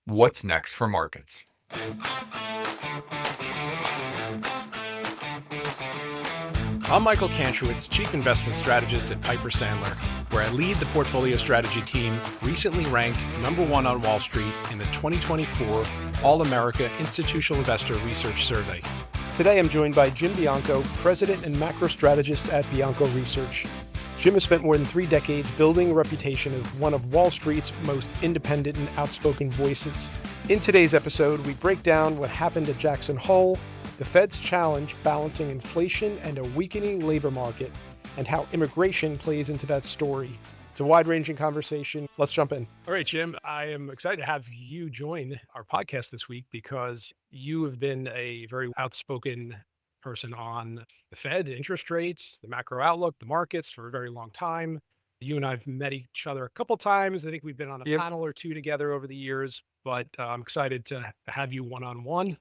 What's next for markets? I'm Michael Kantrowitz, Chief Investment Strategist at Piper Sandler, where I lead the portfolio strategy team, recently ranked #1 on Wall Street in the 2024 All-America Institutional Investor Research Survey. Today I'm joined by Jim Bianco, President and Macro Strategist at Bianco Research. Jim has spent more than 3 decades building a reputation as one of Wall Street's most independent and outspoken voices. In today's episode, we break down what happened at Jackson Hole, the Fed's challenge balancing inflation and a weakening labor market, and how immigration plays into that story. It's a wide-ranging conversation. Let's jump in. All right, Jim, I am excited to have you join our podcast this week because you have been a very outspoken person on the Fed, interest rates, the macro outlook, the markets for a very long time. You and I have met each other a couple times. I think we've been on a panel or two together over the years, but I'm excited to have you one-on-one.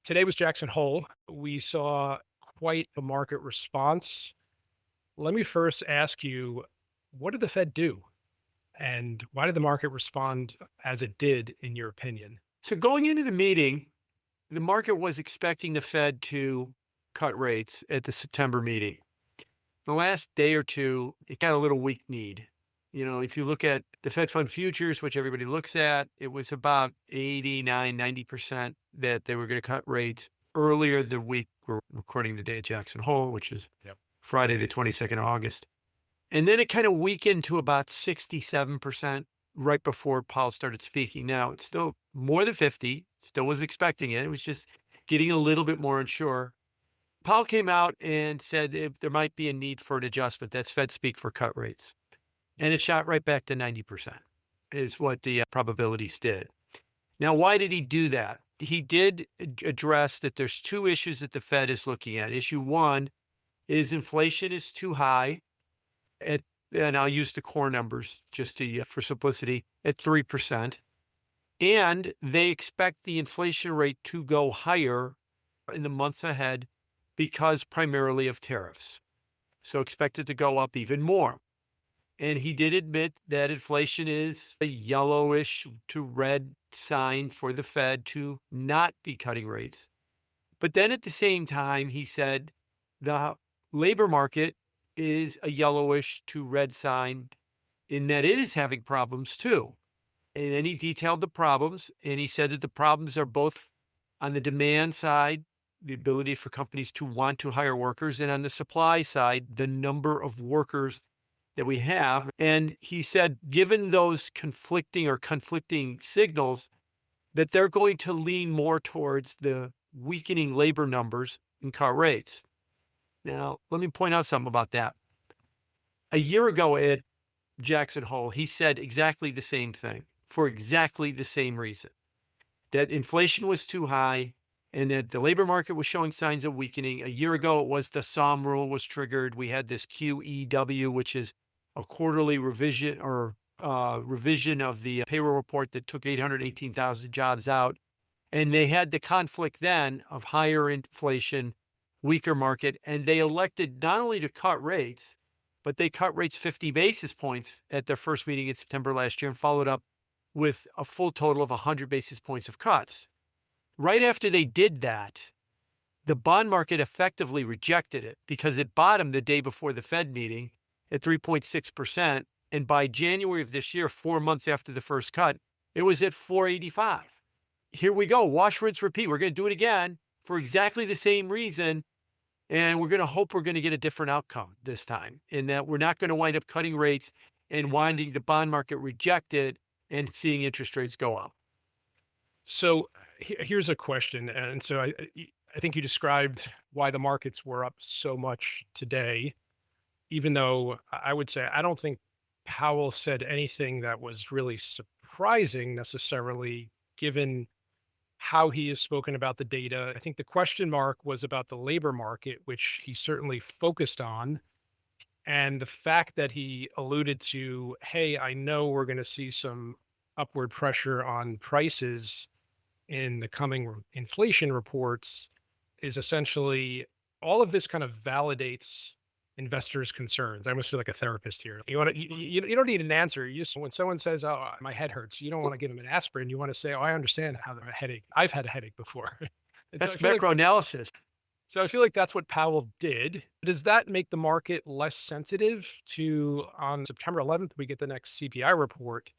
Today was Jackson Hole. We saw quite a market response. Let me first ask you, what did the Fed do? And why did the market respond as it did, in your opinion? So going into the meeting, the market was expecting the Fed to cut rates at the September meeting. The last day or two, it got a little weak-kneed. You know, if you look at the Fed Fund futures, which everybody looks at, it was about 89, 90% that they were going to cut rates earlier the week. We're recording the day at Jackson Hole, which is Friday, the 22nd of August. And then it kind of weakened to about 67% right before Powell started speaking. Now, it's still more than 50, still was expecting it. It was just getting a little bit more unsure. Powell came out and said if there might be a need for an adjustment. That's Fed speak for cut rates. And it shot right back to 90% is what the probabilities did. Now, why did he do that? He did address that there's 2 issues that the Fed is looking at. Issue 1 is inflation is too high, and I'll use the core numbers just for simplicity, at 3%. And they expect the inflation rate to go higher in the months ahead because primarily of tariffs. So expect it to go up even more. And he did admit that inflation is a yellowish to red sign for the Fed to not be cutting rates. But then at the same time, he said the labor market is a yellowish to red sign in that it is having problems too. And then he detailed the problems, and he said that the problems are both on the demand side, the ability for companies to want to hire workers, and on the supply side, the number of workers that we have. And he said, given those conflicting signals, that they're going to lean more towards the weakening labor numbers and cut rates. Now, let me point out something about that. A year ago at Jackson Hole, he said exactly the same thing for exactly the same reason, that inflation was too high and that the labor market was showing signs of weakening. A year ago, it was the SOM rule was triggered. We had this QEW, which is a quarterly revision of the payroll report that took 818,000 jobs out. And they had the conflict then of higher inflation, weaker market, and they elected not only to cut rates, but they cut rates 50 basis points at their first meeting in September last year and followed up with a full total of 100 basis points of cuts. Right after they did that, the bond market effectively rejected it because it bottomed the day before the Fed meeting at 3.6%. And by January of this year, 4 months after the first cut, it was at 485. Here we go. Wash, rinse, repeat. We're going to do it again for exactly the same reason. And we're going to hope we're going to get a different outcome this time, in that we're not going to wind up cutting rates and winding the bond market reject it and seeing interest rates go up. So here's a question. And so I think you described why the markets were up so much today, even though I would say I don't think Powell said anything that was really surprising necessarily, given how he has spoken about the data. I think the question mark was about the labor market, which he certainly focused on. And the fact that he alluded to, hey, I know we're going to see some upward pressure on prices in the coming inflation reports, is essentially all of this kind of validates investors' concerns. I almost feel like a therapist here. You don't need an answer. You just, when someone says, "Oh, my head hurts," you don't want to give them an aspirin. You want to say, "Oh, I understand how the headache. I've had a headache before." And so I That's feel like macro analysis. that's what Powell did. Does that make the market less sensitive to, on September 11th, we get the next CPI report?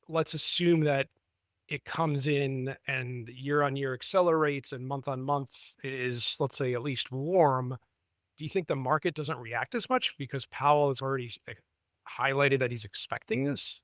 Let's assume that it comes in and year on year accelerates and month on month is, let's say, at least warm. Do you think the market doesn't react as much because Powell has already highlighted that he's expecting this?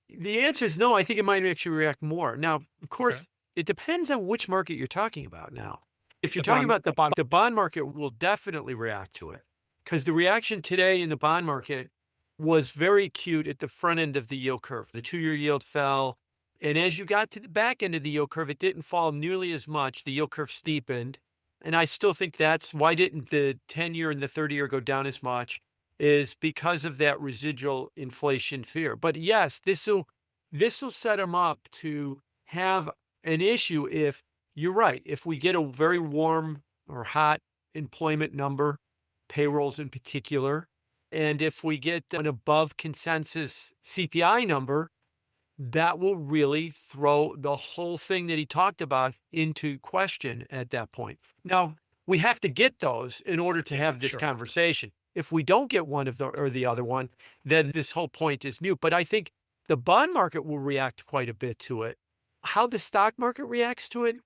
The answer is no. I think it might actually react more. Now, of Okay. course, it depends on which market you're talking about now. If you're The talking bond, about the bond market will definitely react to it, because the reaction today in the bond market was very acute at the front end of the yield curve. The 2-year yield fell. And as you got to the back end of the yield curve, it didn't fall nearly as much. The yield curve steepened. And I still think that's why didn't the 10-year and the 30-year go down as much, is because of that residual inflation fear. But yes, this will set them up to have an issue if you're right. If we get a very warm or hot employment number, payrolls in particular, and if we get an above consensus CPI number, that will really throw the whole thing that he talked about into question at that point. Now, we have to get those in order to have this sure. conversation. If we don't get one of the or the other one, then this whole point is moot. But I think the bond market will react quite a bit to it. How the stock market reacts to it,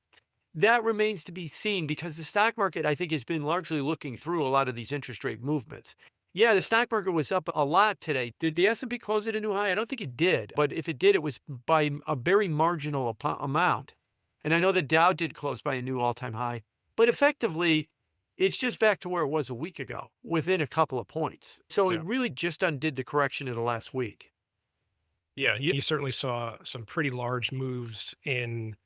that remains to be seen, because the stock market, I think, has been largely looking through a lot of these interest rate movements. Yeah, the stock market was up a lot today. Did the S&P close at a new high? I don't think it did. But if it did, it was by a very marginal amount. And I know the Dow did close by a new all-time high. But effectively, it's just back to where it was a week ago, within a couple of points. So Yeah. it really just undid the correction of the last week. Yeah, you certainly saw some pretty large moves in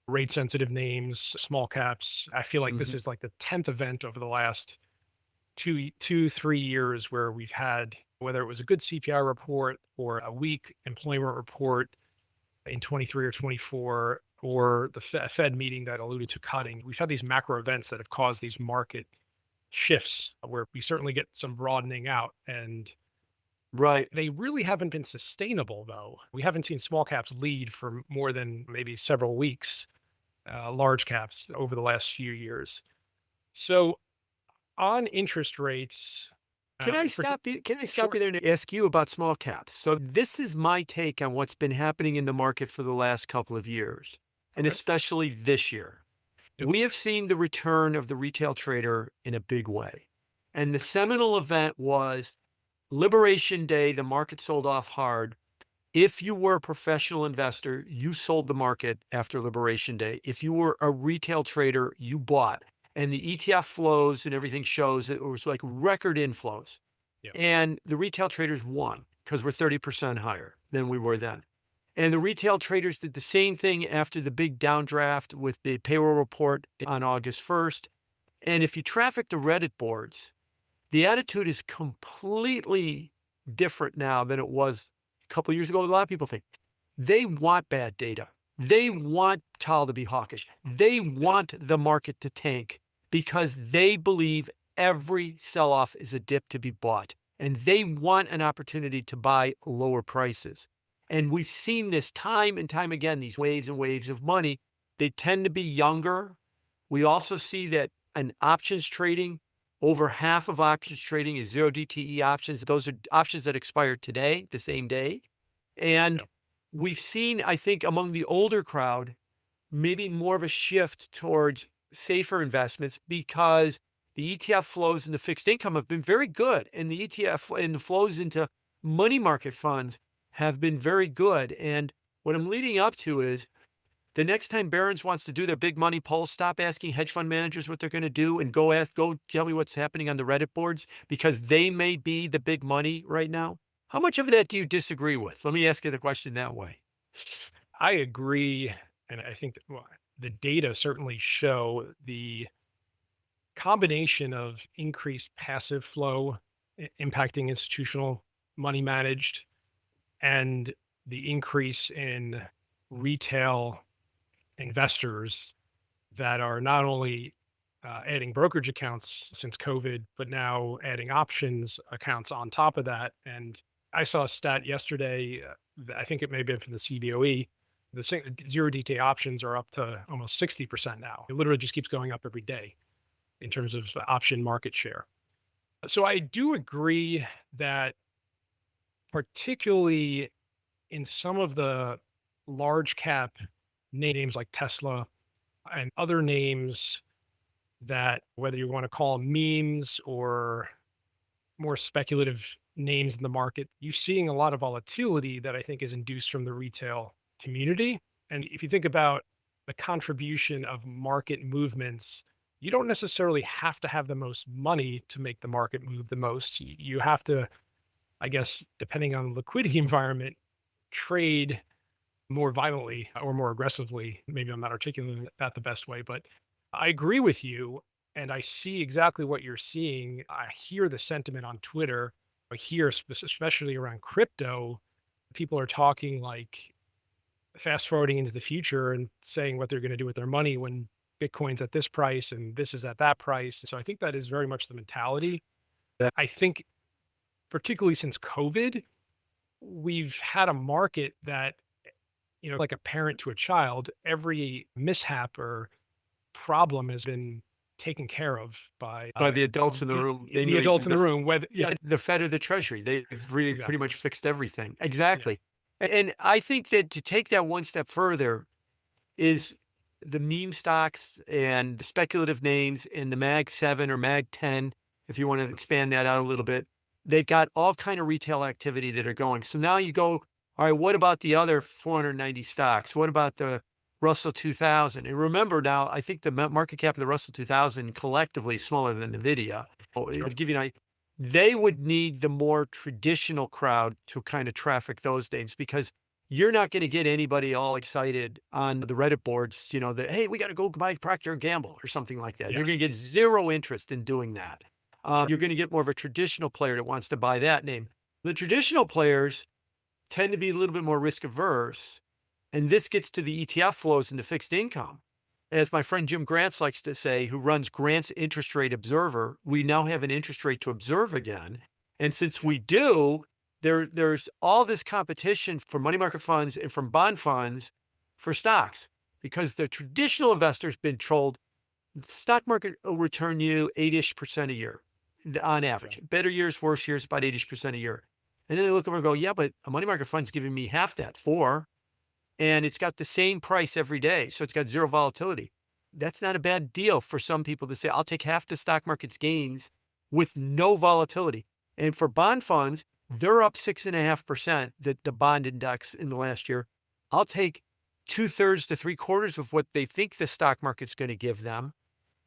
rate sensitive names, small caps. I feel like this is like the 10th event over the last 3 years where we've had, whether it was a good CPI report or a weak employment report in 23 or 24, or the Fed meeting that alluded to cutting. We've had these macro events that have caused these market shifts where we certainly get some broadening out, and Right. they really haven't been sustainable, though. We haven't seen small caps lead for more than maybe several weeks, large caps over the last few years. So on interest rates, Can I stop you? Can I stop you there and ask you about small caps? So this is my take on what's been happening in the market for the last couple of years, and Okay. especially this year. Yep. We have seen the return of the retail trader in a big way. And the seminal event was Liberation Day. The market sold off hard. If you were a professional investor, you sold the market after Liberation Day. If you were a retail trader, you bought. And the ETF flows and everything shows it was like record inflows. Yep. And the retail traders won because we're 30% higher than we were then. And the retail traders did the same thing after the big downdraft with the payroll report on August 1st. And if you traffic the Reddit boards, the attitude is completely different now than it was a couple of years ago. A lot of people think they want bad data. They want Powell to be hawkish. They want the market to tank because they believe every sell-off is a dip to be bought. And they want an opportunity to buy lower prices. And we've seen this time and time again, these waves and waves of money. They tend to be younger. We also see that in options trading, over half of options trading is 0 DTE options. Those are options that expire today, the same day. And we've seen, I think, among the older crowd, maybe more of a shift towards safer investments because the ETF flows into fixed income have been very good. And the ETF and the flows into money market funds have been very good. And what I'm leading up to is the next time Barron's wants to do their big money polls, stop asking hedge fund managers what they're going to do and go tell me what's happening on the Reddit boards, because they may be the big money right now. How much of that do you disagree with? Let me ask you the question that way. I agree. And I think that, the data certainly show the combination of increased passive flow impacting institutional money managed and the increase in retail investors that are not only adding brokerage accounts since COVID, but now adding options accounts on top of that. And I saw a stat yesterday, I think it may have been from the CBOE, zero DTE options are up to almost 60% now. It literally just keeps going up every day in terms of option market share. So I do agree that particularly in some of the large cap names like Tesla and other names that, whether you want to call them memes or more speculative names in the market, you're seeing a lot of volatility that I think is induced from the retail community. And if you think about the contribution of market movements, you don't necessarily have to have the most money to make the market move the most. You have to, I guess, depending on the liquidity environment, trade more violently or more aggressively. Maybe I'm not articulating that the best way, but I agree with you. And I see exactly what you're seeing. I hear the sentiment on Twitter. I hear, especially around crypto, people are talking like fast forwarding into the future and saying what they're going to do with their money when Bitcoin's at this price and this is at that price. So I think that is very much the mentality. I think, particularly since COVID, we've had a market that, like a parent to a child, every mishap or problem has been taken care of by the adults in the room. The adults in the room, whether the Fed or the Treasury, they've really Exactly. pretty much fixed everything. Exactly. And I think that to take that one step further is the meme stocks and the speculative names in the Mag 7 or Mag 10, if you want to expand that out a little bit. They've got all kind of retail activity that are going. So now you go, all right, what about the other 490 stocks? What about the Russell 2000? And remember now, I think the market cap of the Russell 2000 collectively is smaller than NVIDIA. To give you an idea, they would need the more traditional crowd to kind of traffic those names, because you're not going to get anybody all excited on the Reddit boards, that, hey, we got to go buy Procter & Gamble or something like that. Yeah. You're going to get zero interest in doing that. You're going to get more of a traditional player that wants to buy that name. The traditional players tend to be a little bit more risk averse. And this gets to the ETF flows into fixed income. As my friend Jim Grants likes to say, who runs Grants Interest Rate Observer, we now have an interest rate to observe again. And since we do, there's all this competition for money market funds and from bond funds for stocks, because the traditional investor's been told the stock market will return you 8-ish% a year on average. Right. Better years, worse years, about 8-ish% a year. And then they look over and go, yeah, but a money market fund's giving me half that, 4%. And it's got the same price every day. So it's got zero volatility. That's not a bad deal for some people to say, I'll take half the stock market's gains with no volatility. And for bond funds, they're up 6.5%, the bond index in the last year. I'll take 2/3 to 3/4 of what they think the stock market's going to give them,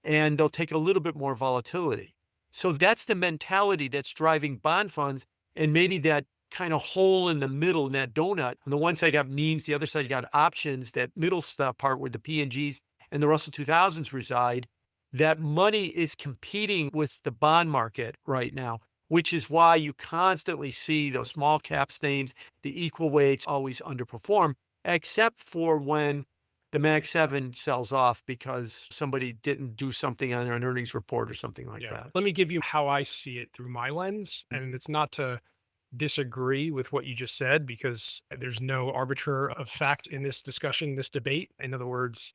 and they'll take a little bit more volatility. So that's the mentality that's driving bond funds, and maybe that kind of hole in the middle in that donut. On the one side, you got memes. The other side, you got options, that middle stuff part where the P&Gs and the Russell 2000s reside. That money is competing with the bond market right now, which is why you constantly see those small caps names, the equal weights always underperform, except for when the Mag 7 sells off because somebody didn't do something on an earnings report or something like that. Let me give you how I see it through my lens. And it's not to disagree with what you just said, because there's no arbiter of fact in this discussion, this debate. In other words,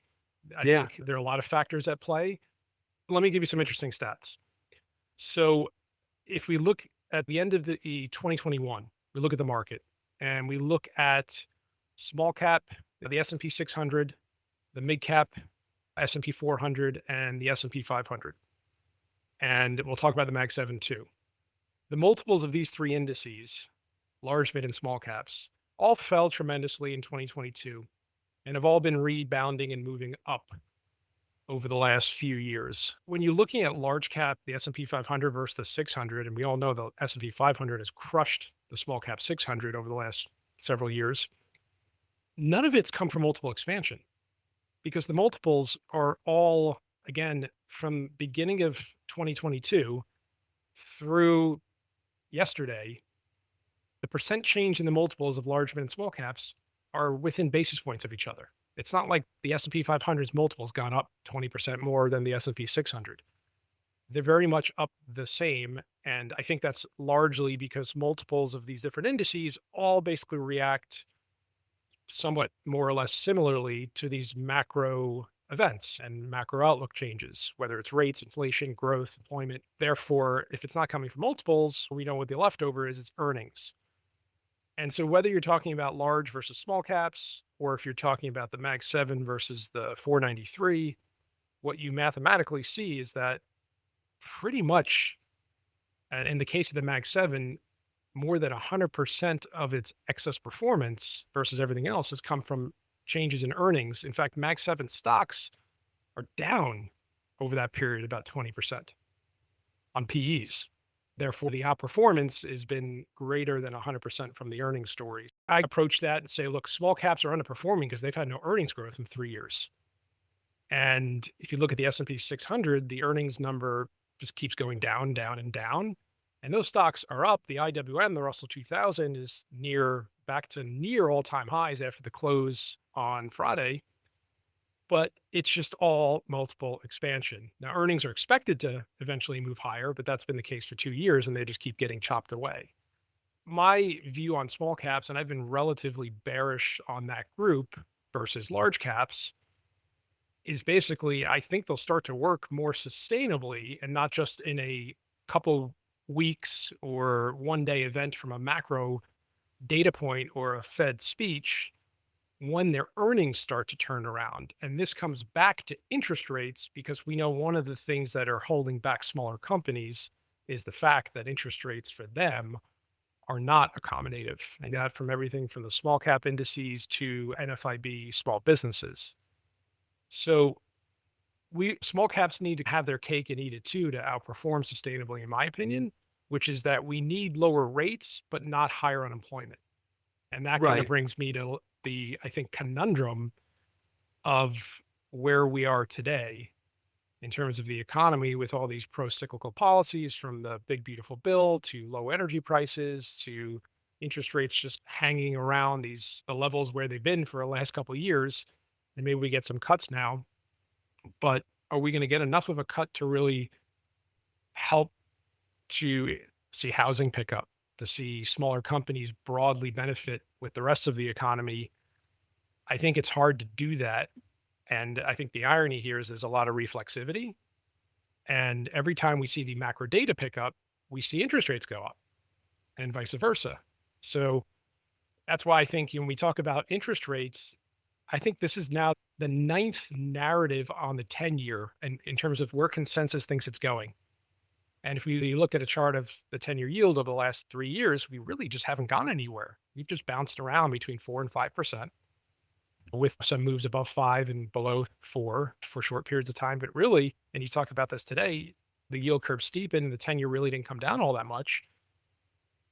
I think there are a lot of factors at play. Let me give you some interesting stats. So if we look at the end of the 2021, we look at the market and we look at small cap, the S&P 600, the mid cap, S&P 400, and the S&P 500. And we'll talk about the Mag 7 too. The multiples of these three indices, large, mid, and small caps, all fell tremendously in 2022 and have all been rebounding and moving up over the last few years. When you're looking at large cap, the S&P 500 versus the 600, and we all know the S&P 500 has crushed the small cap 600 over the last several years, none of it's come from multiple expansion, because the multiples are all, again, from beginning of 2022 through yesterday, the percent change in the multiples of large, mid, and small caps are within basis points of each other. It's not like the S&P 500's multiple has gone up 20% more than the S&P 600. They're very much up the same. And I think that's largely because multiples of these different indices all basically react somewhat more or less similarly to these macro events and macro outlook changes, whether it's rates, inflation, growth, employment. Therefore, if it's not coming from multiples, we know what the leftover is, it's earnings. And so whether you're talking about large versus small caps, or if you're talking about the Mag 7 versus the 493, what you mathematically see is that pretty much, and in the case of the Mag 7, more than 100% of its excess performance versus everything else has come from changes in earnings. In fact, Mag 7 stocks are down over that period about 20% on PEs. Therefore, the outperformance has been greater than 100% from the earnings story. I approach that and say, look, small caps are underperforming because they've had no earnings growth in 3 years. And if you look at the S&P 600, the earnings number just keeps going down, down, and down. And those stocks are up. The IWM, the Russell 2000, is back to near all-time highs after the close on Friday. But it's just all multiple expansion. Now, earnings are expected to eventually move higher, but that's been the case for 2 years, and they just keep getting chopped away. My view on small caps, and I've been relatively bearish on that group versus large caps, is basically I think they'll start to work more sustainably and not just in a couple weeks or one-day event from a macro data point or a Fed speech when their earnings start to turn around. And this comes back to interest rates because we know one of the things that are holding back smaller companies is the fact that interest rates for them are not accommodative. And that from everything from the small cap indices to NFIB small businesses. So small caps need to have their cake and eat it too to outperform sustainably, in my opinion, which is that we need lower rates, but not higher unemployment. And that kind of brings me to the, I think, conundrum of where we are today in terms of the economy with all these pro-cyclical policies from the big, beautiful bill to low energy prices to interest rates just hanging around the levels where they've been for the last couple of years. And maybe we get some cuts now, but are we going to get enough of a cut to really help to see housing pick up, to see smaller companies broadly benefit with the rest of the economy? I think it's hard to do that. And I think the irony here is there's a lot of reflexivity. And every time we see the macro data pick up, we see interest rates go up and vice versa. So that's why I think when we talk about interest rates, I think this is now the 9th narrative on the 10-year and in terms of where consensus thinks it's going. And if we looked at a chart of the 10-year yield over the last 3 years, we really just haven't gone anywhere. We've just bounced around between 4 and 5%, with some moves above 5 and below 4 for short periods of time. But really, and you talked about this today, the yield curve steepened and the 10-year really didn't come down all that much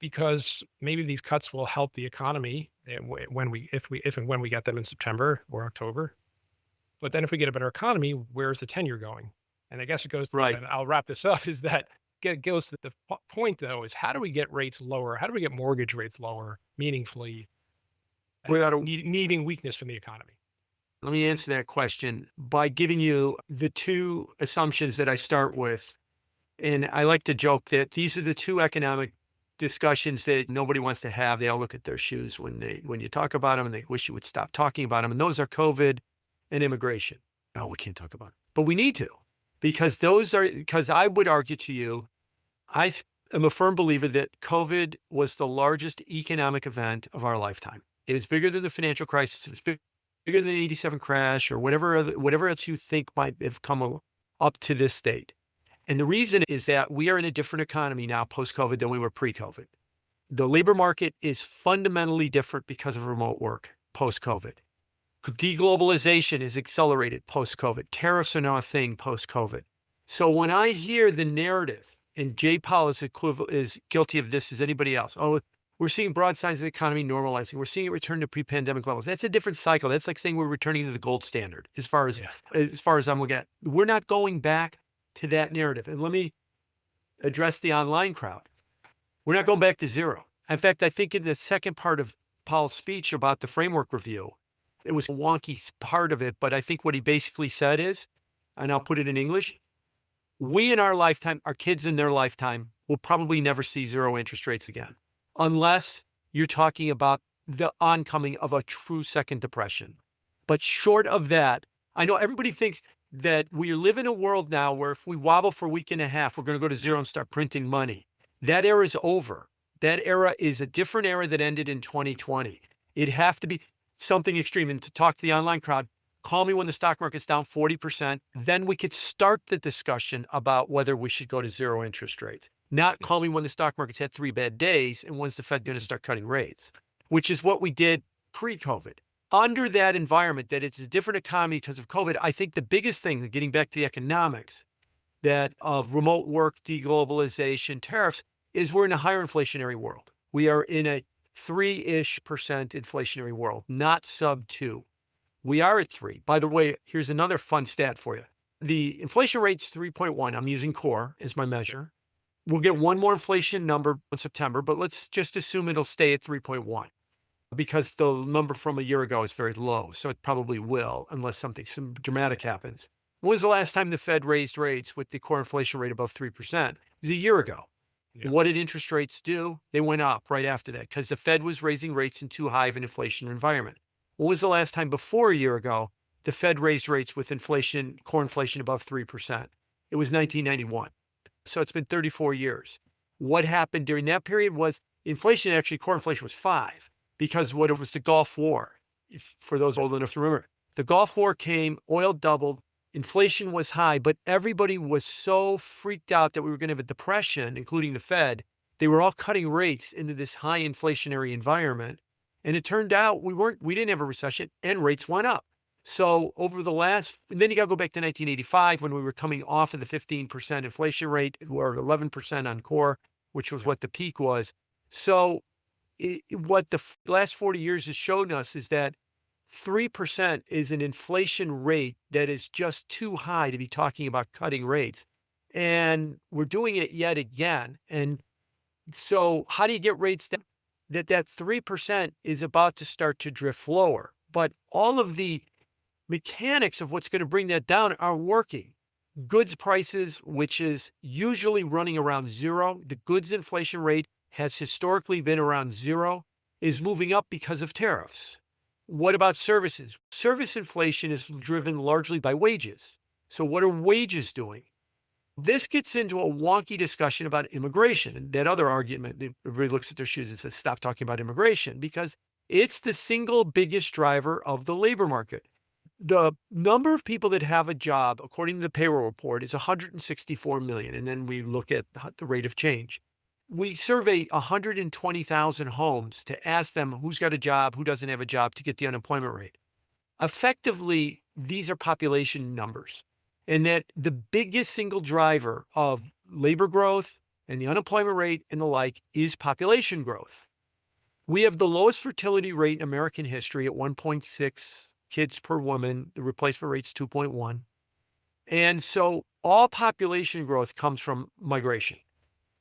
because maybe these cuts will help the economy if and when we get them in September or October. But then if we get a better economy, where's the 10-year going? And I guess it goes, and I'll wrap this up, is that it goes to the point, though, is how do we get rates lower? How do we get mortgage rates lower meaningfully without needing weakness from the economy? Let me answer that question by giving you the two assumptions that I start with. And I like to joke that these are the two economic discussions that nobody wants to have. They all look at their shoes when you talk about them and they wish you would stop talking about them. And those are COVID and immigration. Oh, we can't talk about it, but we need to. Because I would argue to you, I am a firm believer that COVID was the largest economic event of our lifetime. It was bigger than the financial crisis. It was bigger than the 87 crash or whatever else you think might have come up to this date. And the reason is that we are in a different economy now post-COVID than we were pre-COVID. The labor market is fundamentally different because of remote work post-COVID. Deglobalization is accelerated post-COVID. Tariffs are now a thing post-COVID. So when I hear the narrative, and Jay Powell is guilty of this as anybody else. Oh, we're seeing broad signs of the economy normalizing. We're seeing it return to pre-pandemic levels. That's a different cycle. That's like saying we're returning to the gold standard as far as I'm looking at. We're not going back to that narrative. And let me address the online crowd. We're not going back to zero. In fact, I think in the second part of Powell's speech about the framework review, It was a wonky part of it, but I think what he basically said is, and I'll put it in English, we in our lifetime, our kids in their lifetime, will probably never see zero interest rates again, unless you're talking about the oncoming of a true second depression. But short of that, I know everybody thinks that we live in a world now where if we wobble for a week and a half, we're going to go to zero and start printing money. That era is over. That era is a different era that ended in 2020. It'd have to be something extreme. And to talk to the online crowd, call me when the stock market's down 40%. Then we could start the discussion about whether we should go to zero interest rates. Not call me when the stock market's had 3 bad days and when's the Fed going to start cutting rates, which is what we did pre-COVID. Under that environment, that it's a different economy because of COVID, I think the biggest thing, getting back to the economics, that of remote work, deglobalization, tariffs, is we're in a higher inflationary world. We are in a 3-ish% inflationary world, not sub 2. We are at 3. By the way, here's another fun stat for you. The inflation rate's 3.1. I'm using core as my measure. We'll get one more inflation number in September, but let's just assume it'll stay at 3.1 because the number from a year ago is very low. So it probably will, unless something dramatic happens. When was the last time the Fed raised rates with the core inflation rate above 3%? It was a year ago. Yeah. What did interest rates do? They went up right after that because the Fed was raising rates in too high of an inflation environment. When was the last time before a year ago the Fed raised rates with inflation, core inflation above 3%? It was 1991. So it's been 34 years. What happened during that period was inflation, actually core inflation was 5 because what it was the Gulf War. For those old enough to remember, the Gulf War came, oil doubled, inflation was high, but everybody was so freaked out that we were going to have a depression, including the Fed. They were all cutting rates into this high inflationary environment. And it turned out we didn't have a recession and rates went up. So over the and then you got to go back to 1985 when we were coming off of the 15% inflation rate or 11% on core, which was what the peak was. So what the last 40 years has shown us is that 3% is an inflation rate that is just too high to be talking about cutting rates. And we're doing it yet again. And so how do you get rates down? That 3% is about to start to drift lower. But all of the mechanics of what's going to bring that down are working. Goods prices, which is usually running around 0, the goods inflation rate has historically been around 0, is moving up because of tariffs. What about services? Service inflation is driven largely by wages. So what are wages doing? This gets into a wonky discussion about immigration. And that other argument, everybody looks at their shoes and says, stop talking about immigration, because it's the single biggest driver of the labor market. The number of people that have a job, according to the payroll report, is 164 million. And then we look at the rate of change. We survey 120,000 homes to ask them who's got a job, who doesn't have a job, to get the unemployment rate. Effectively, these are population numbers. And that the biggest single driver of labor growth and the unemployment rate and the like is population growth. We have the lowest fertility rate in American history at 1.6 kids per woman. The replacement rate's 2.1. And so all population growth comes from migration.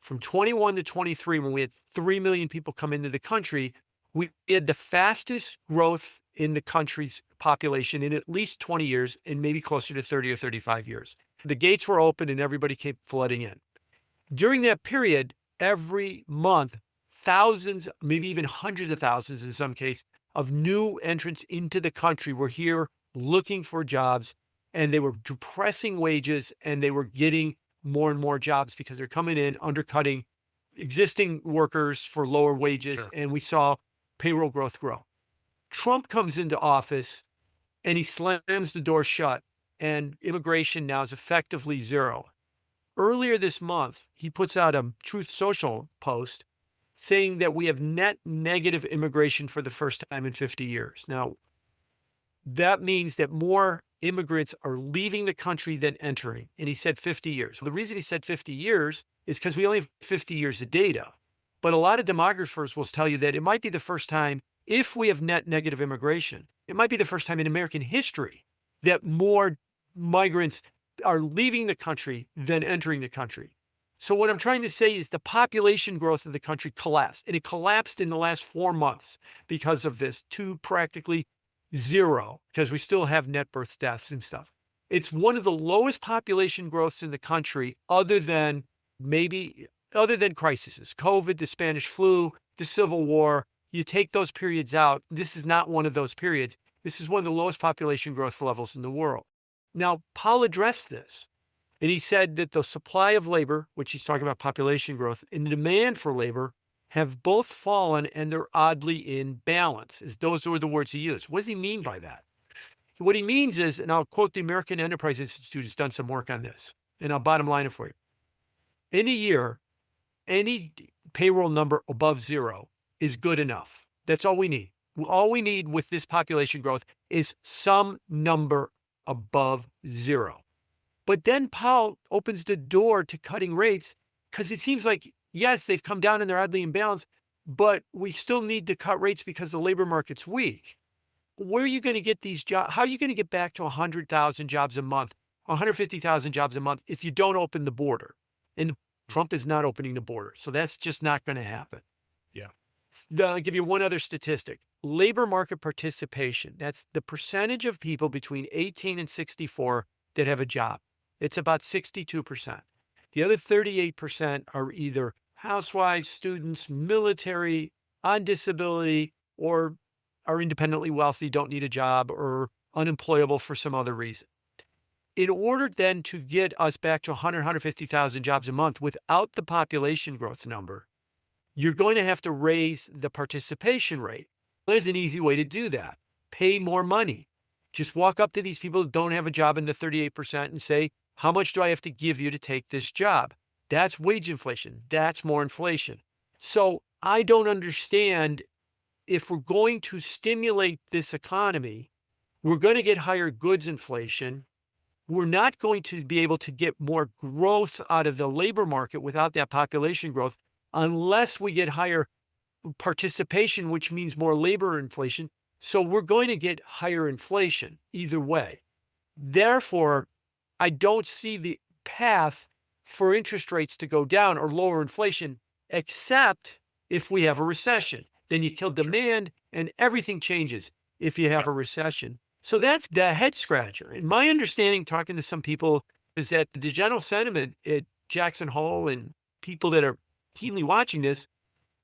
From 21 to 23, when we had 3 million people come into the country, we had the fastest growth in the country's population in at least 20 years and maybe closer to 30 or 35 years. The gates were open and everybody came flooding in. During that period, every month, thousands, maybe even hundreds of thousands in some cases, of new entrants into the country were here looking for jobs, and they were depressing wages, and they were getting more and more jobs because they're coming in, undercutting existing workers for lower wages. Sure. And we saw payroll growth grow. Trump comes into office and he slams the door shut, and immigration now is effectively 0. Earlier this month, he puts out a Truth Social post saying that we have net negative immigration for the first time in 50 years. Now, that means that more immigrants are leaving the country than entering. And he said 50 years. Well, the reason he said 50 years is because we only have 50 years of data. But a lot of demographers will tell you that it might be the first time, if we have net negative immigration, it might be the first time in American history that more migrants are leaving the country than entering the country. So what I'm trying to say is the population growth of the country collapsed. And it collapsed in the last 4 months because of this. 2 practically 0, because we still have net birth deaths and stuff. It's one of the lowest population growths in the country, other than crises, COVID, the Spanish flu, the Civil War. You take those periods out. This is not one of those periods. This is one of the lowest population growth levels in the world. Now, Powell addressed this, and he said that the supply of labor, which he's talking about population growth, and the demand for labor have both fallen, and they're oddly in balance. Those were the words he used. What does he mean by that? What he means is, and I'll quote the American Enterprise Institute has done some work on this, and I'll bottom line it for you. In a year, any payroll number above 0 is good enough. That's all we need. All we need with this population growth is some number above 0. But then Powell opens the door to cutting rates, because it seems like, yes, they've come down and they're oddly imbalanced, but we still need to cut rates because the labor market's weak. Where are you going to get these jobs? How are you going to get back to 100,000 jobs a month, 150,000 jobs a month if you don't open the border? And Trump is not opening the border. So that's just not going to happen. Yeah. I'll give you one other statistic. Labor market participation. That's the percentage of people between 18 and 64 that have a job. It's about 62%. The other 38% are either housewives, students, military, on disability, or are independently wealthy, don't need a job, or unemployable for some other reason. In order then to get us back to 150,000 jobs a month without the population growth number, you're going to have to raise the participation rate. There's an easy way to do that. Pay more money. Just walk up to these people who don't have a job in the 38% and say, how much do I have to give you to take this job? That's wage inflation. That's more inflation. So I don't understand, if we're going to stimulate this economy, we're going to get higher goods inflation. We're not going to be able to get more growth out of the labor market without that population growth, unless we get higher participation, which means more labor inflation. So we're going to get higher inflation either way. Therefore, I don't see the path for interest rates to go down or lower inflation, except if we have a recession. Then you kill demand and everything changes if you have a recession. So that's the head scratcher. And my understanding, talking to some people, is that the general sentiment at Jackson Hole and people that are keenly watching this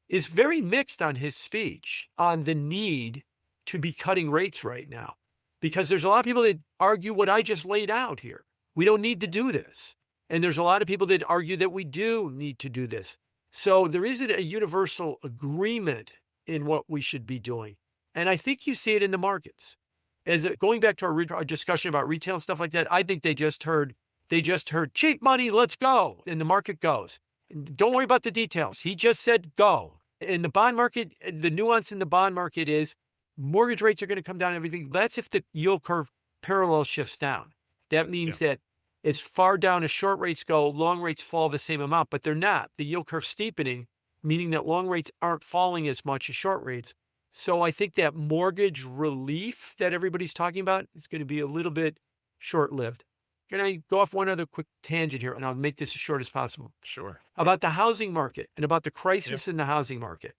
is very mixed on his speech on the need to be cutting rates right now. Because there's a lot of people that argue what I just laid out here. We don't need to do this. And there's a lot of people that argue that we do need to do this. So there isn't a universal agreement in what we should be doing. And I think you see it in the markets. Going back to our discussion about retail and stuff like that, I think they just heard cheap money, let's go. And the market goes. And don't worry about the details. He just said go. In the bond market, the nuance in the bond market is mortgage rates are going to come down and everything. That's if the yield curve parallel shifts down. That means that as far down as short rates go, long rates fall the same amount, but they're not. The yield curve steepening, meaning that long rates aren't falling as much as short rates. So I think that mortgage relief that everybody's talking about is going to be a little bit short-lived. Can I go off one other quick tangent here, and I'll make this as short as possible? Sure. About the housing market and about the crisis in the housing market.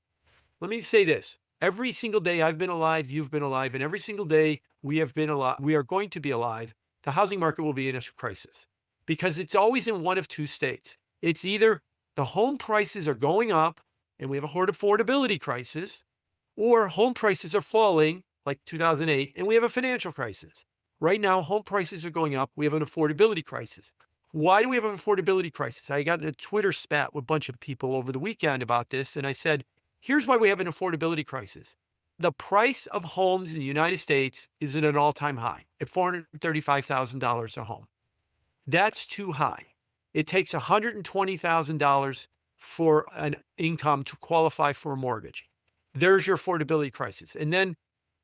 Let me say this. Every single day I've been alive, you've been alive, and every single day we have been alive, we are going to be alive, the housing market will be in a crisis, because it's always in one of two states. It's either the home prices are going up and we have a affordability crisis, or home prices are falling like 2008 and we have a financial crisis. Right now, home prices are going up. We have an affordability crisis. Why do we have an affordability crisis? I got in a Twitter spat with a bunch of people over the weekend about this, and I said, here's why we have an affordability crisis. The price of homes in the United States is at an all-time high at $435,000 a home. That's too high. It takes $120,000 for an income to qualify for a mortgage. There's your affordability crisis. And then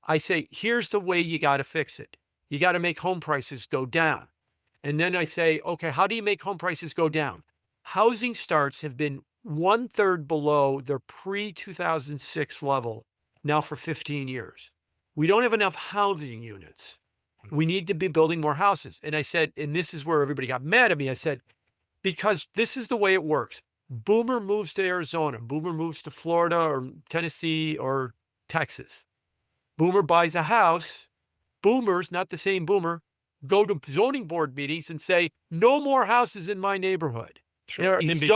I say, here's the way you got to fix it. You got to make home prices go down. And then I say, okay, how do you make home prices go down? Housing starts have been 1/3 below their pre-2006 level now for 15 years. We don't have enough housing units. We need to be building more houses. And I said, and this is where everybody got mad at me. I said, because this is the way it works. Boomer moves to Arizona. Boomer moves to Florida or Tennessee or Texas. Boomer buys a house. boomers, not the same boomer, go to zoning board meetings and say, no more houses in my neighborhood. Sure. NIMBY,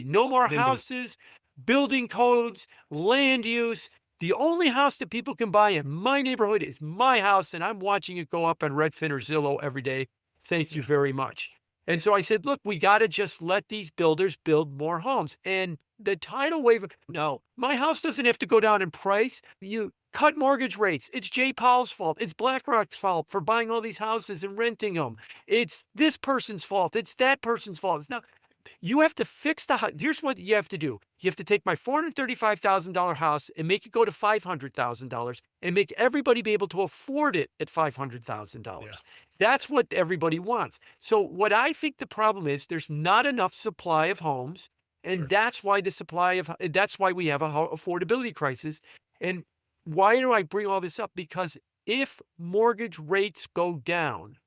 no more NIMBY. houses, building codes, land use. The only house that people can buy in my neighborhood is my house, and I'm watching it go up on Redfin or Zillow every day. Thank you very much. And so I said, look, we got to just let these builders build more homes. And the tidal wave, no, my house doesn't have to go down in price. You cut mortgage rates. It's Jay Powell's fault. It's BlackRock's fault for buying all these houses and renting them. It's this person's fault. It's that person's fault. It's not. You have to fix the house. Here's what you have to do. You have to take my $435,000 house and make it go to $500,000 and make everybody be able to afford it at $500,000. Yeah. That's what everybody wants. So what I think the problem is, there's not enough supply of homes. And sure. that's why we have a affordability crisis. And why do I bring all this up? Because if mortgage rates go down,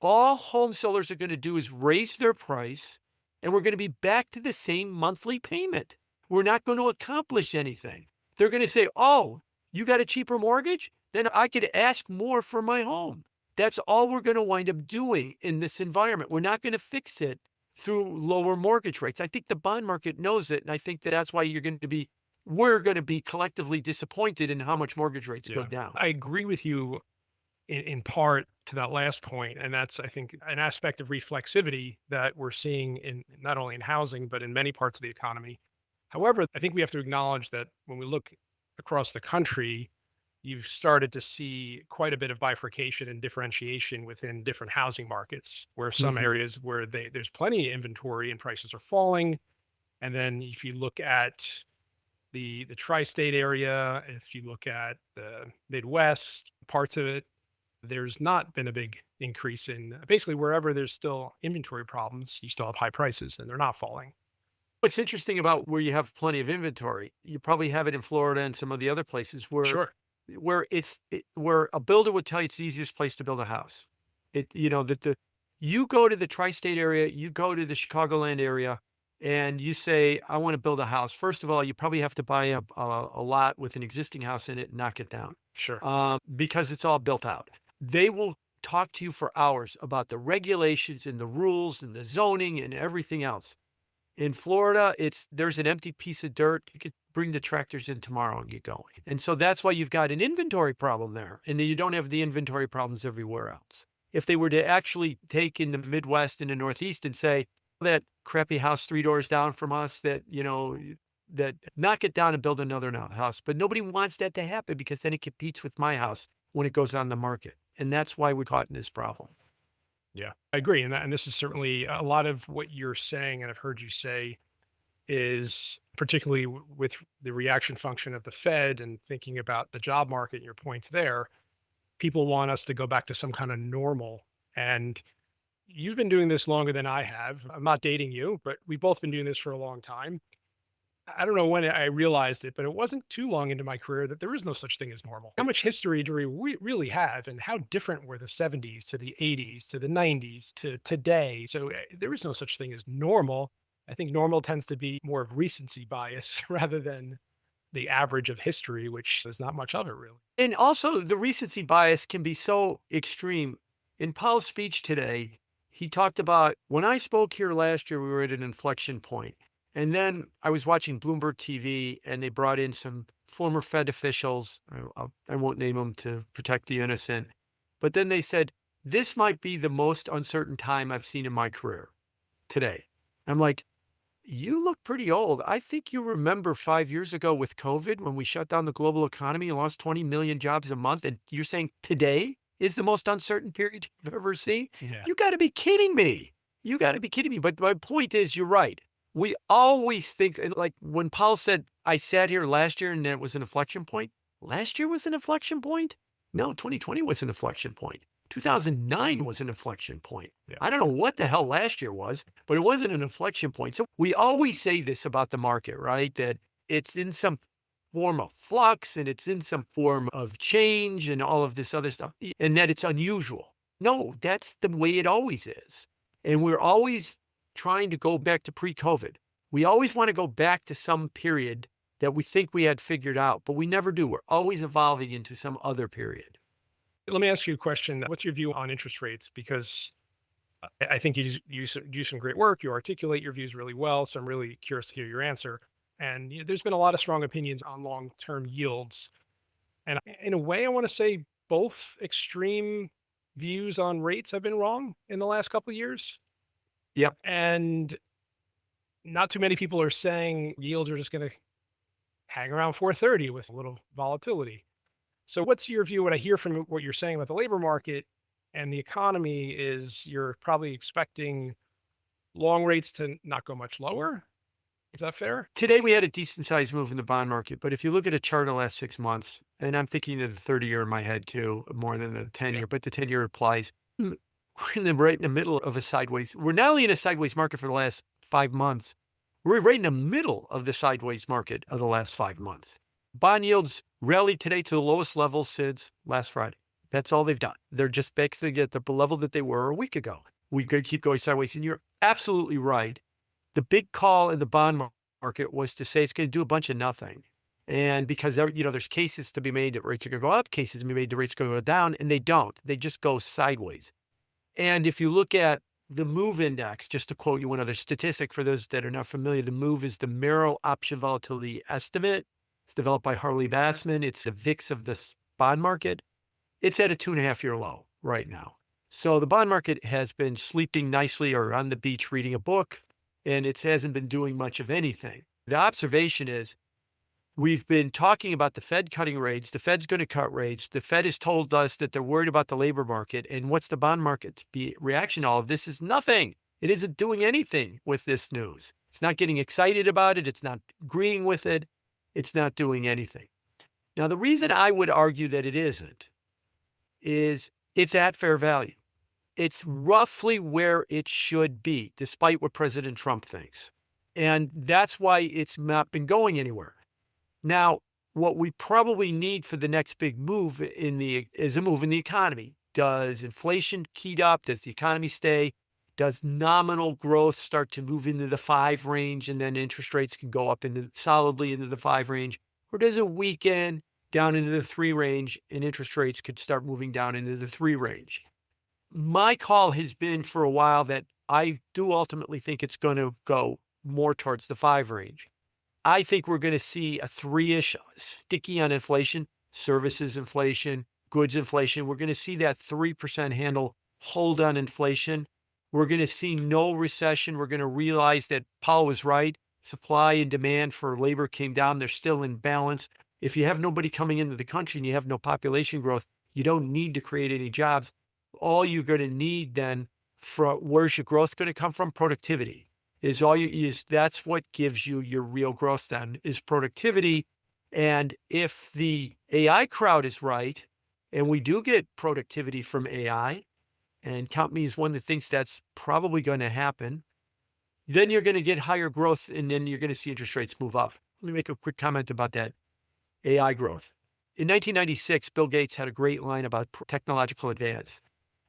all home sellers are going to do is raise their price, and we're going to be back to the same monthly payment. We're not going to accomplish anything. They're going to say, oh, you got a cheaper mortgage? Then I could ask more for my home. That's all we're going to wind up doing in this environment. We're not going to fix it through lower mortgage rates. I think the bond market knows it, and I think that's why we're going to be collectively disappointed in how much mortgage rates go down. I agree with you in part to that last point. And that's, I think, an aspect of reflexivity that we're seeing in not only in housing, but in many parts of the economy. However, I think we have to acknowledge that when we look across the country, you've started to see quite a bit of bifurcation and differentiation within different housing markets, where some areas where there's plenty of inventory and prices are falling. And then if you look at the tri-state area, if you look at the Midwest parts of it, there's not been a big increase in basically wherever there's still inventory problems, you still have high prices and they're not falling. What's interesting about where you have plenty of inventory, you probably have it in Florida and some of the other places where, sure. where a builder would tell you it's the easiest place to build a house. You go to the tri-state area, you go to the Chicagoland area, and you say, I want to build a house. First of all, you probably have to buy a lot with an existing house in it and knock it down. Sure. Because it's all built out. They will talk to you for hours about the regulations and the rules and the zoning and everything else. In Florida, there's an empty piece of dirt. You could bring the tractors in tomorrow and get going. And so that's why you've got an inventory problem there. And then you don't have the inventory problems everywhere else. If they were to actually take in the Midwest and the Northeast and say, that crappy house 3 doors down from us, that knock it down and build another house. But nobody wants that to happen because then it competes with my house when it goes on the market. And that's why we're caught in this problem. Yeah, I agree. And this is certainly a lot of what you're saying, and I've heard you say, is particularly with the reaction function of the Fed and thinking about the job market, your points there, people want us to go back to some kind of normal. And you've been doing this longer than I have. I'm not dating you, but we've both been doing this for a long time. I don't know when I realized it, but it wasn't too long into my career that there is no such thing as normal. How much history do we really have, and how different were the 70s to the 80s to the 90s to today? So there is no such thing as normal. I think normal tends to be more of recency bias rather than the average of history, which is not much of it really. And also the recency bias can be so extreme. In Powell's speech today, he talked about, when I spoke here last year, we were at an inflection point. And then I was watching Bloomberg TV, and they brought in some former Fed officials. I won't name them to protect the innocent. But then they said, this might be the most uncertain time I've seen in my career today. I'm like, you look pretty old. I think you remember 5 years ago with COVID, when we shut down the global economy and lost 20 million jobs a month. And you're saying today is the most uncertain period you've ever seen? Yeah. You got to be kidding me. You got to be kidding me. But my point is, you're right. We always think, like when Powell said, I sat here last year and it was an inflection point. Last year was an inflection point? No, 2020 was an inflection point. 2009 was an inflection point. Yeah. I don't know what the hell last year was, but it wasn't an inflection point. So we always say this about the market, right? That it's in some form of flux and it's in some form of change and all of this other stuff, and that it's unusual. No, that's the way it always is. And we're always trying to go back to pre-COVID. We always want to go back to some period that we think we had figured out, but we never do. We're always evolving into some other period. Let me ask you a question. What's your view on interest rates? Because I think you do some great work. You articulate your views really well. So I'm really curious to hear your answer. And there's been a lot of strong opinions on long-term yields. And in a way, I want to say both extreme views on rates have been wrong in the last couple of years. Yep. And not too many people are saying yields are just going to hang around 430 with a little volatility. So what's your view? What I hear from what you're saying about the labor market and the economy is you're probably expecting long rates to not go much lower. Is that fair? Today, we had a decent sized move in the bond market, but if you look at a chart of the last 6 months, and I'm thinking of the 30-year in my head too, more than the 10-year, but the 10-year applies. We're right in the middle of a sideways. We're not only in a sideways market for the last 5 months, we're right in the middle of the sideways market of the last 5 months. Bond yields rallied today to the lowest level since last Friday. That's all they've done. They're just basically at the level that they were a week ago. We could keep going sideways. And you're absolutely right. The big call in the bond market was to say it's going to do a bunch of nothing. And because there's cases to be made that rates are going to go up, cases to be made that rates are going to go down, and they don't. They just go sideways. And if you look at the MOVE index, just to quote you one other statistic for those that are not familiar, the MOVE is the Merrill Option Volatility Estimate. It's developed by Harley Bassman. It's the VIX of this bond market. It's at a 2.5-year low right now. So the bond market has been sleeping nicely or on the beach reading a book, and it hasn't been doing much of anything. The observation is we've been talking about the Fed cutting rates. The Fed's going to cut rates. The Fed has told us that they're worried about the labor market. And what's the bond market's reaction to all of this is nothing. It isn't doing anything with this news. It's not getting excited about it. It's not agreeing with it. It's not doing anything. Now, the reason I would argue that it isn't is it's at fair value. It's roughly where it should be, despite what President Trump thinks. And that's why it's not been going anywhere. Now, what we probably need for the next big move is a move in the economy. Does inflation heat up? Does the economy stay? Does nominal growth start to move into the 5 range and then interest rates can go up solidly into the 5 range? Or does it weaken down into the 3 range and interest rates could start moving down into the 3 range? My call has been for a while that I do ultimately think it's going to go more towards the 5 range. I think we're going to see a 3-ish sticky on inflation, services inflation, goods inflation. We're going to see that 3% handle hold on inflation. We're going to see no recession. We're going to realize that Powell was right. Supply and demand for labor came down. They're still in balance. If you have nobody coming into the country and you have no population growth, you don't need to create any jobs. All you're going to need then, where's your growth going to come from? Productivity. That's what gives you your real growth then, is productivity. And if the AI crowd is right, and we do get productivity from AI, and count me as one that thinks that's probably going to happen, then you're going to get higher growth, and then you're going to see interest rates move up. Let me make a quick comment about that AI growth. In 1996, Bill Gates had a great line about technological advance.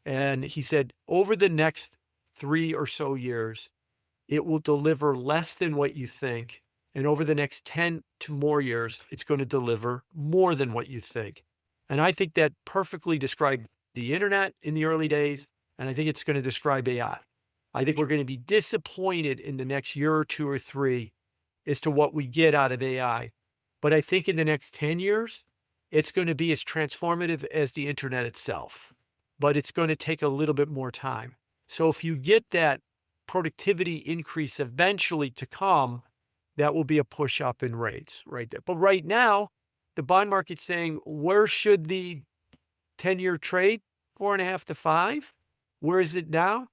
And he said, over the next 3 or so years, it will deliver less than what you think. And over the next 10 to more years, it's going to deliver more than what you think. And I think that perfectly described the internet in the early days. And I think it's going to describe AI. I think we're going to be disappointed in the next year or 2 or 3 as to what we get out of AI. But I think in the next 10 years, it's going to be as transformative as the internet itself. But it's going to take a little bit more time. So if you get that productivity increase eventually to come, that will be a push up in rates right there. But right now, the bond market's saying, where should the 10-year trade? 4.5 to 5. Where is it now?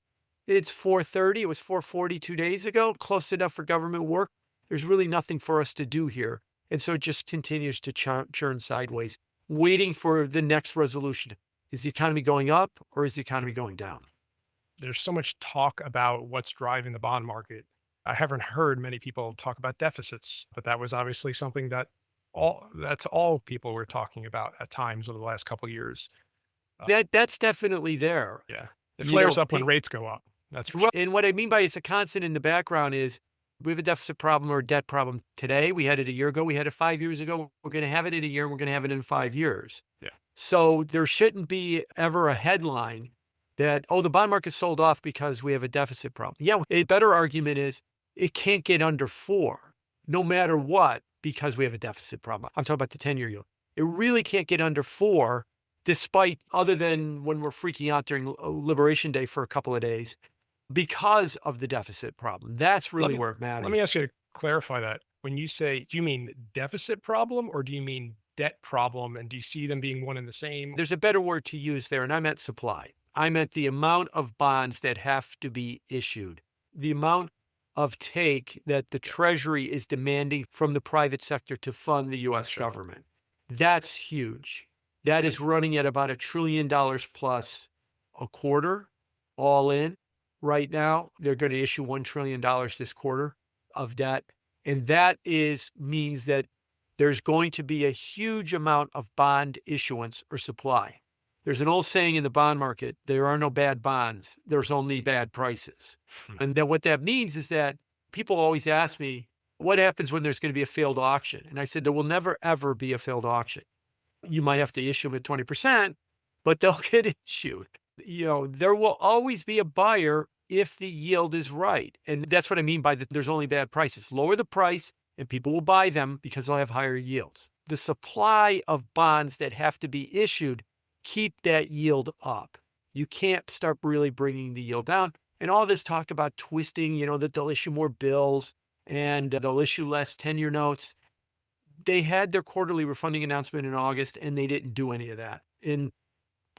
It's 430. It was 440 2 days ago. Close enough for government work. There's really nothing for us to do here. And so it just continues to churn sideways, waiting for the next resolution. Is the economy going up or is the economy going down? There's so much talk about what's driving the bond market. I haven't heard many people talk about deficits, but that was obviously something that's all people were talking about at times over the last couple of years. That's definitely there. Yeah. It flares up when rates go up. That's for sure. And what I mean by it's a constant in the background is We have a deficit problem or a debt problem today. We had it a year ago. We had it 5 years ago. We're going to have it in a year. And we're going to have it in 5 years. Yeah. So there shouldn't be ever a headline that, oh, the bond market sold off because we have a deficit problem. Yeah, a better argument is it can't get under 4 no matter what because we have a deficit problem. I'm talking about the 10-year yield. It really can't get under 4 despite, other than when we're freaking out during Liberation Day for a couple of days, because of the deficit problem. That's really where it matters. Let me ask you to clarify that. When you say, do you mean deficit problem or do you mean debt problem? And do you see them being one and the same? There's a better word to use there, and I meant supply. I meant the amount of bonds that have to be issued, the amount of take that the Treasury is demanding from the private sector to fund the U.S. government. That's huge. That is running at about $1 trillion plus a quarter, all in. Right now, they're going to issue $1 trillion this quarter of debt. And that means that there's going to be a huge amount of bond issuance or supply. There's an old saying in the bond market, there are no bad bonds, there's only bad prices. And then what that means is that people always ask me, what happens when there's going to be a failed auction? And I said, there will never, ever be a failed auction. You might have to issue them at 20%, but they'll get issued. There will always be a buyer if the yield is right. And that's what I mean by that there's only bad prices. Lower the price and people will buy them because they'll have higher yields. The supply of bonds that have to be issued keep that yield up. You can't start really bringing the yield down. And all this talk about twisting, that they'll issue more bills and they'll issue less 10-year notes. They had their quarterly refunding announcement in August and they didn't do any of that. And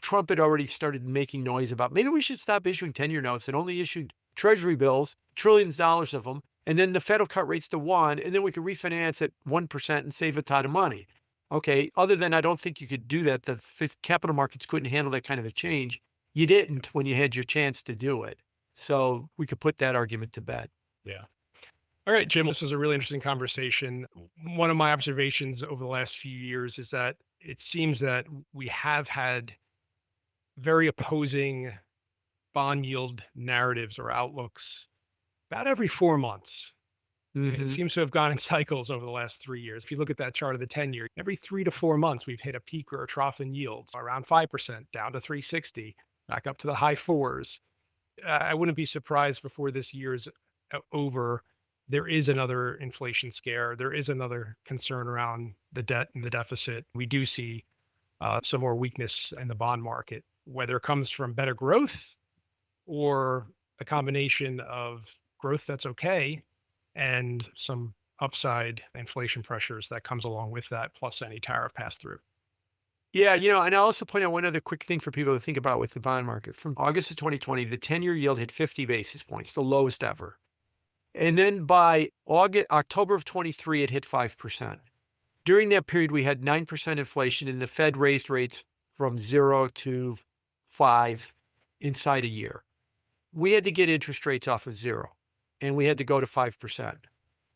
Trump had already started making noise about maybe we should stop issuing 10-year notes and only issue Treasury bills, trillions of dollars of them. And then the Fed will cut rates to 1, and then we can refinance at 1% and save a ton of money. Okay, other than I don't think you could do that. The capital markets couldn't handle that kind of a change. You didn't when you had your chance to do it. So we could put that argument to bed. Yeah. All right, Jim, this was a really interesting conversation. One of my observations over the last few years is that it seems that we have had very opposing bond yield narratives or outlooks about every 4 months. It seems to have gone in cycles over the last 3 years. If you look at that chart of the 10-year, every 3 to 4 months, we've hit a peak or a trough in yields, around 5%, down to 360, back up to the high 4s. I wouldn't be surprised before this year's over, there is another inflation scare. There is another concern around the debt and the deficit. We do see some more weakness in the bond market, whether it comes from better growth or a combination of growth that's okay and some upside inflation pressures that comes along with that, plus any tariff pass through. Yeah, and I'll also point out one other quick thing for people to think about with the bond market. From August of 2020, the 10-year yield hit 50 basis points, the lowest ever. And then by October of 23, it hit 5%. During that period, we had 9% inflation and the Fed raised rates from 0 to 5 inside a year. We had to get interest rates off of 0 and we had to go to 5%.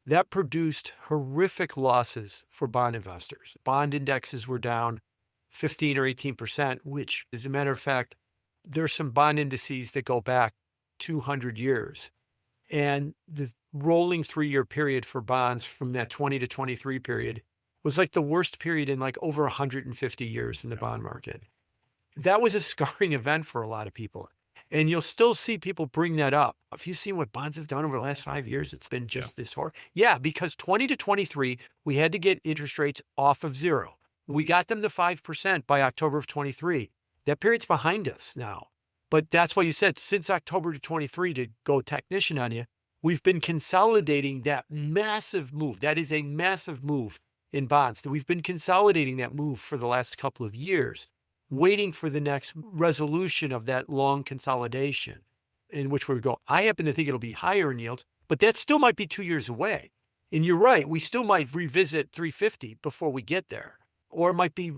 That produced horrific losses for bond investors. Bond indexes were down 15 or 18%, which, as a matter of fact, there's some bond indices that go back 200 years. And the rolling 3-year period for bonds from that 20 to 23 period was like the worst period in like over 150 years in the bond market. That was a scarring event for a lot of people. And you'll still see people bring that up. If you've seen what bonds have done over the last 5 years, it's been just this horror. Yeah, because 20 to 23, we had to get interest rates off of 0. We got them to 5% by October of 23. That period's behind us now. But that's why you said since October to 23, to go technician on you, we've been consolidating that massive move. That is a massive move in bonds. We've been consolidating that move for the last couple of years, waiting for the next resolution of that long consolidation in which we go. I happen to think it'll be higher in yield, but that still might be 2 years away. And you're right, we still might revisit 350 before we get there. Or it might be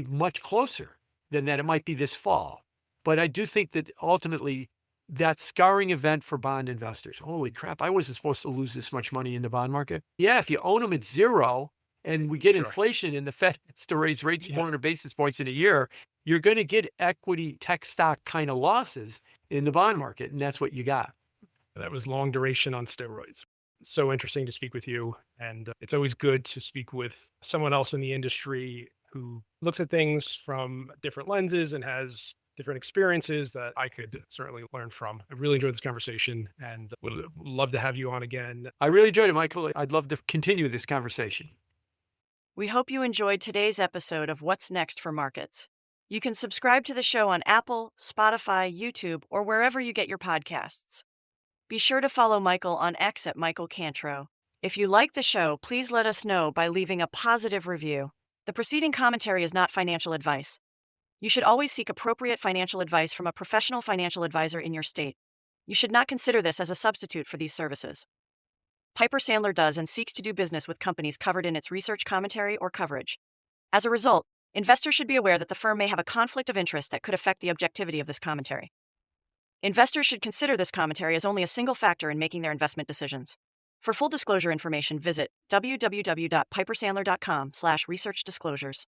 much closer than that. It might be this fall. But I do think that ultimately that scarring event for bond investors, holy crap, I wasn't supposed to lose this much money in the bond market. Yeah, if you own them at 0 and we get inflation and the Fed has to raise rates 400 basis points in a year, you're going to get equity tech stock kind of losses in the bond market. And that's what you got. That was long duration on steroids. So interesting to speak with you. And it's always good to speak with someone else in the industry who looks at things from different lenses and has different experiences that I could certainly learn from. I really enjoyed this conversation and would love to have you on again. I really enjoyed it, Michael. I'd love to continue this conversation. We hope you enjoyed today's episode of What's Next for Markets. You can subscribe to the show on Apple, Spotify, YouTube, or wherever you get your podcasts. Be sure to follow Michael on X at Michael Cantro. If you like the show, please let us know by leaving a positive review. The preceding commentary is not financial advice. You should always seek appropriate financial advice from a professional financial advisor in your state. You should not consider this as a substitute for these services. Piper Sandler does and seeks to do business with companies covered in its research commentary or coverage. As a result, investors should be aware that the firm may have a conflict of interest that could affect the objectivity of this commentary. Investors should consider this commentary as only a single factor in making their investment decisions. For full disclosure information, visit www.pipersandler.com/researchdisclosures.